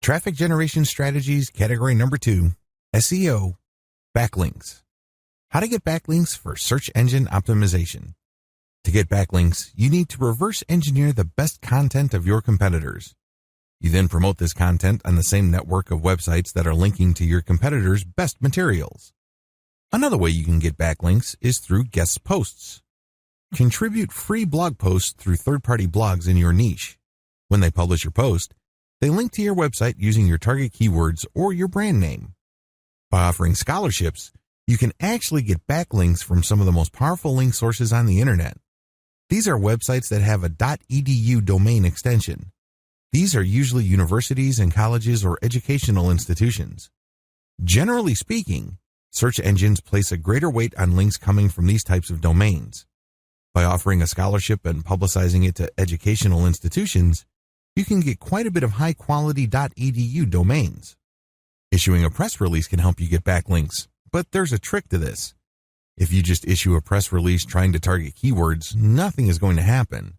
Traffic generation strategies, category number 2, SEO, backlinks. How to get backlinks for search engine optimization. To get backlinks, you need to reverse engineer the best content of your competitors. You then promote this content on the same network of websites that are linking to your competitors' best materials. Another way you can get backlinks is through guest posts. Contribute free blog posts through third-party blogs in your niche. When they publish your post, they link to your website using your target keywords or your brand name. By offering scholarships, you can actually get backlinks from some of the most powerful link sources on the internet. These are websites that have a .edu domain extension. These are usually universities and colleges or educational institutions. Generally speaking, search engines place a greater weight on links coming from these types of domains. By offering a scholarship and publicizing it to educational institutions, you can get quite a bit of high-quality .edu domains. Issuing a press release can help you get backlinks, but there's a trick to this. If you just issue a press release trying to target keywords, nothing is going to happen.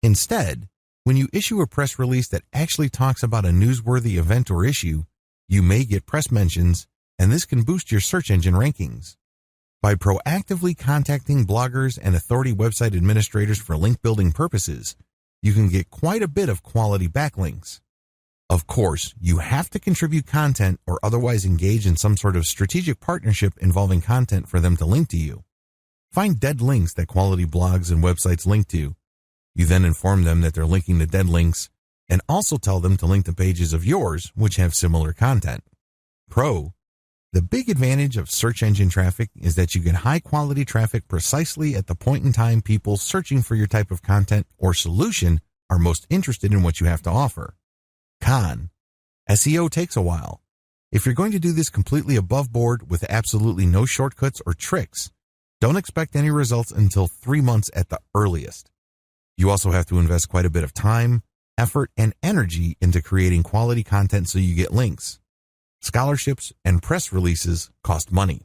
Instead, when you issue a press release that actually talks about a newsworthy event or issue, you may get press mentions, and this can boost your search engine rankings. By proactively contacting bloggers and authority website administrators for link building purposes, you can get quite a bit of quality backlinks. Of course, you have to contribute content or otherwise engage in some sort of strategic partnership involving content for them to link to you. Find dead links that quality blogs and websites link to. You then inform them that they're linking to dead links and also tell them to link to pages of yours which have similar content. Pro: the big advantage of search engine traffic is that you get high-quality traffic precisely at the point in time people searching for your type of content or solution are most interested in what you have to offer. Con: SEO takes a while. If you're going to do this completely above board with absolutely no shortcuts or tricks, don't expect any results until 3 months at the earliest. You also have to invest quite a bit of time, effort, and energy into creating quality content so you get links. Scholarships and press releases cost money.